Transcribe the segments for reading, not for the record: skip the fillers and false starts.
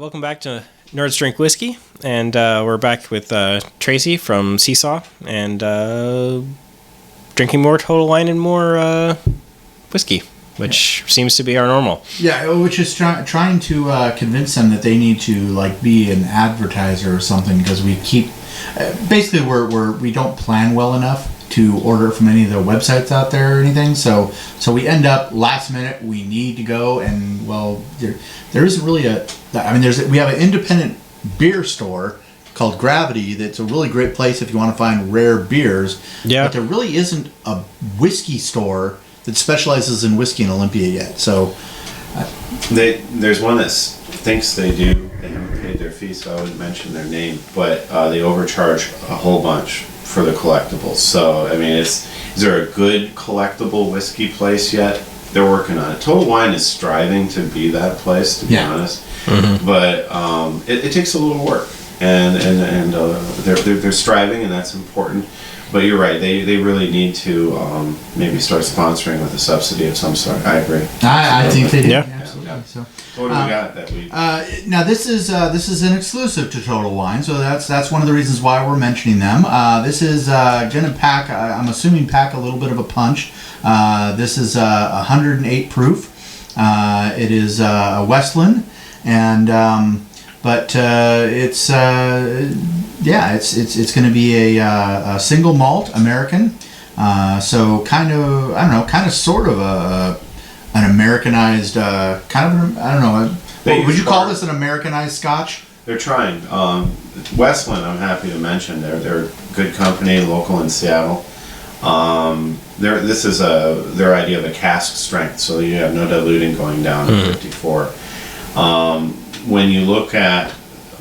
Welcome back to Nerds Drink Whiskey, and we're back with Treacy from C.S.A.W. and drinking more Total Wine and more whiskey, which seems to be our normal. Yeah, which is trying to convince them that they need to be an advertiser or something, because we keep basically we don't plan well enough to order from any of the websites out there or anything. So we end up last minute. We need to go, and there isn't really we have an independent beer store called Gravity that's a really great place if you want to find rare beers. Yeah. But there really isn't a whiskey store that specializes in whiskey in Olympia yet. So there's one that thinks they do. They haven't paid their fee, so I wouldn't mention their name. But they overcharge a whole bunch for the collectibles. So I mean, is there a good collectible whiskey place yet? They're working on it. Total Wine is striving to be that place, to be honest. Mm-hmm. But it takes a little work, and they're striving, and that's important. But you're right. They really need to maybe start sponsoring with a subsidy of some sort. I agree. I think they do. Yeah. Absolutely. Yeah. So what do we got that week? Now this is an exclusive to Total Wine, so that's one of the reasons why we're mentioning them. This is gonna pack. I'm assuming pack a little bit of a punch. This is 108 proof. It is a Westland, and it's going to be a single malt American. So kind of sort of an Americanized would you call this an Americanized Scotch? They're trying. Westland, I'm happy to mention. They're a good company, local in Seattle. This is their idea of a cask strength, so you have no diluting going down to 54. When you look at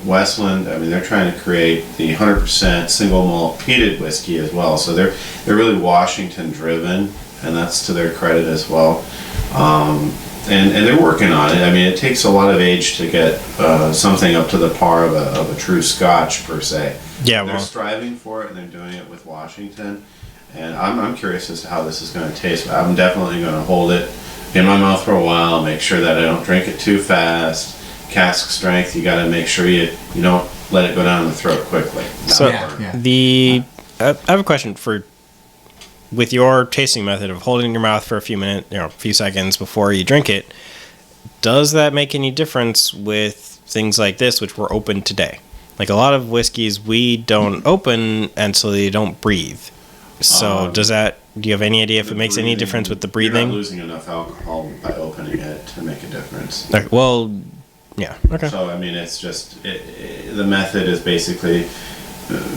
Westland, I mean, they're trying to create the 100% single malt peated whiskey as well. So they're really Washington driven, and that's to their credit as well. And they're working on it. I mean, it takes a lot of age to get something up to the par of a true Scotch per se. Yeah, they're striving for it, and they're doing it with Washington. And I'm curious as to how this is going to taste. But I'm definitely going to hold it in my mouth for a while, make sure that I don't drink it too fast. Cask strength, you got to make sure you don't let it go down the throat quickly. I have a question with your tasting method of holding in your mouth for a few seconds before you drink it. Does that make any difference with things like this, which were open today? Like a lot of whiskeys, we don't open, and so they don't breathe. So do you have any idea if it makes any difference with the breathing? You're not losing enough alcohol by opening it to make a difference. Okay, well, yeah. Okay. So, I mean, it's just, the method is basically,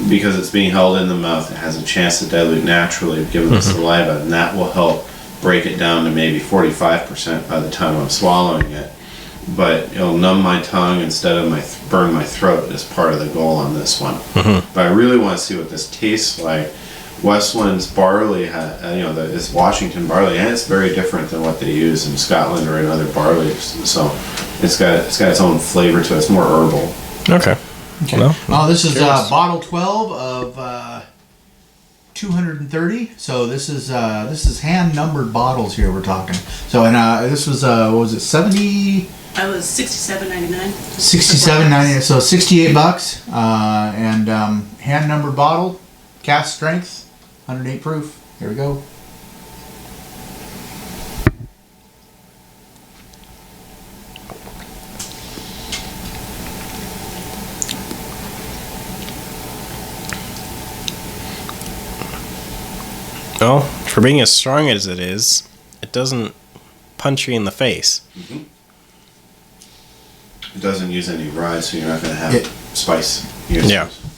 because it's being held in the mouth, it has a chance to dilute naturally given the saliva, and that will help break it down to maybe 45% by the time I'm swallowing it. But it'll numb my tongue instead of burn my throat as part of the goal on this one. Mm-hmm. But I really want to see what this tastes like. Westland's barley, is Washington barley, and it's very different than what they use in Scotland or in other barleys. So it's got its own flavor to it. It's more herbal. Okay. Well, this is bottle 12 of 230. So this is hand numbered bottles here we're talking. So this was what was it, 70? I was $67.99. $67.99. So $68. And hand numbered bottle, cask strength. 108 proof. Here we go. Well, for being as strong as it is, it doesn't punch you in the face. Mm-hmm. It doesn't use any rye, so you're not going to have spice.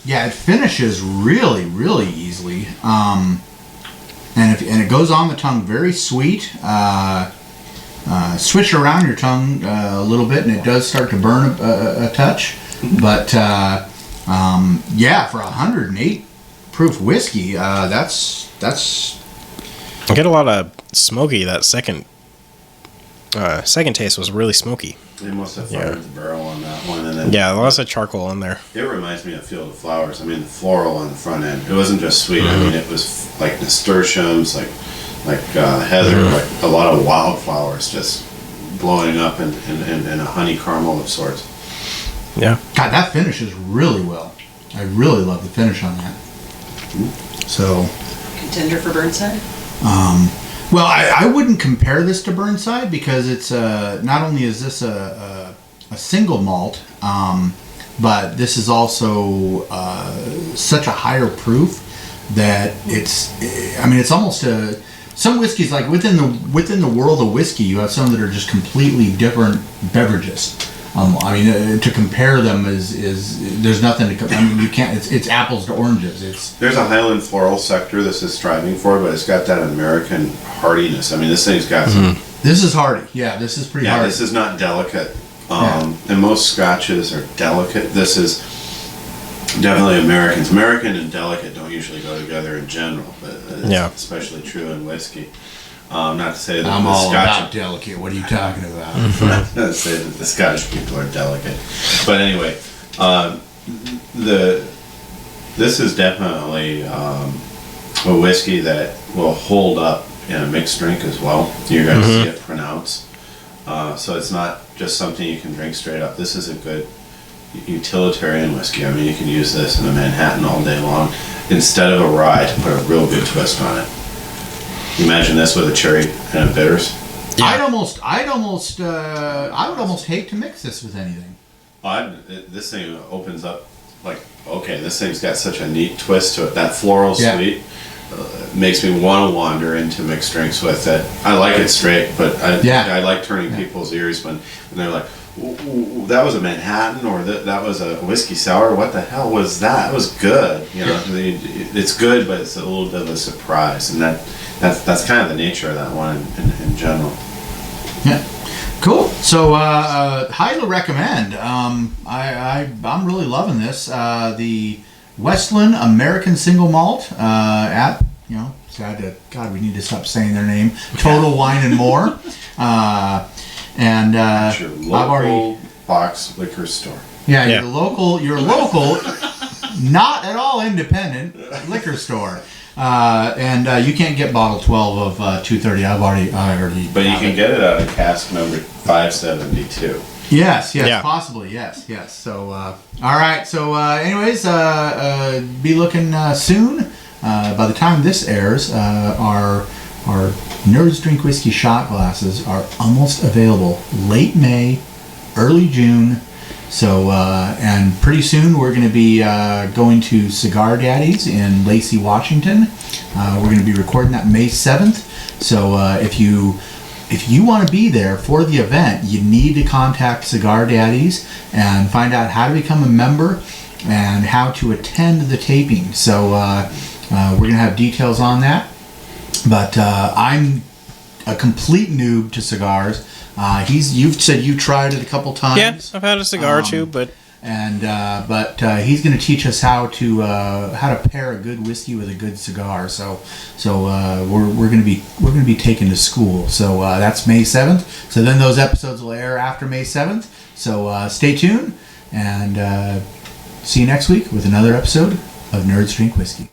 Yeah, it finishes really, really easily, and it goes on the tongue very sweet. Switch around your tongue a little bit, and it does start to burn a touch. But for 108 proof whiskey, that's. I get a lot of smoky. That second taste was really smoky. They must have fired the barrel on that one, and then lots of charcoal in there. It reminds me of Field of Flowers. I mean, the floral on the front end. It wasn't just sweet. I mean, it was like nasturtiums, like heather, like a lot of wildflowers just blowing up in a honey caramel of sorts. Yeah. God, that finishes really well. I really love the finish on that. So, Contender for Burnside? well, I wouldn't compare this to Burnside because it's not only is this a single malt, but this is also such a higher proof that it's almost some whiskeys, like within the world of whiskey, you have some that are just completely different beverages. To compare them is there's nothing to. You can't. It's apples to oranges. There's a Highland floral sector this is striving for, but it's got that American hardiness. I mean, this thing's got some. This is hardy. Yeah, this is pretty hardy. This is not delicate. And most scotches are delicate. This is definitely Americans. American and delicate don't usually go together in general, but it's especially true in whiskey. Not to say that I'm the all Scotch about delicate. What are you talking about? not to say that the Scottish people are delicate, but anyway, this is definitely a whiskey that will hold up in a mixed drink as well. You're going to see it pronounce. So it's not just something you can drink straight up. This is a good utilitarian whiskey. I mean, you can use this in a Manhattan all day long instead of a rye to put a real good twist on it. Imagine this with a cherry and a bitters. Yeah. I would almost hate to mix this with anything. This thing opens up this thing's got such a neat twist to it. That floral sweet makes me want to wander into mixed drinks with it. I like it straight, but I like turning people's ears when they're like, ooh, that was a Manhattan or that was a whiskey sour. What the hell was that? It was good. You know, it's good, but it's a little bit of a surprise, and that's kind of the nature of that one in general. Yeah, cool. So highly recommend. I'm really loving this. The Westland American Single Malt at God, we need to stop saying their name. Total Wine and More. And your local box liquor store. Yeah, your local, not at all independent liquor store. And you can't get bottle 12 of 230. I already. But you can get it out of cask number 572. Yes, possibly, yes. So, all right. So, anyways, be looking soon. By the time this airs, our Nerds Drink Whiskey shot glasses are almost available. Late May, early June. So, and pretty soon we're going to be going to Cigar Daddies in Lacey, Washington. We're going to be recording that May 7th. So, if you want to be there for the event, you need to contact Cigar Daddies and find out how to become a member and how to attend the taping. So, we're going to have details on that. But I'm a complete noob to cigars. You've said you tried it a couple times. Yeah, I've had a cigar or two, but he's going to teach us how to pair a good whiskey with a good cigar. So we're going to be taken to school. So that's May 7th. So then those episodes will air after May 7th. So stay tuned and see you next week with another episode of Nerds Drink Whiskey.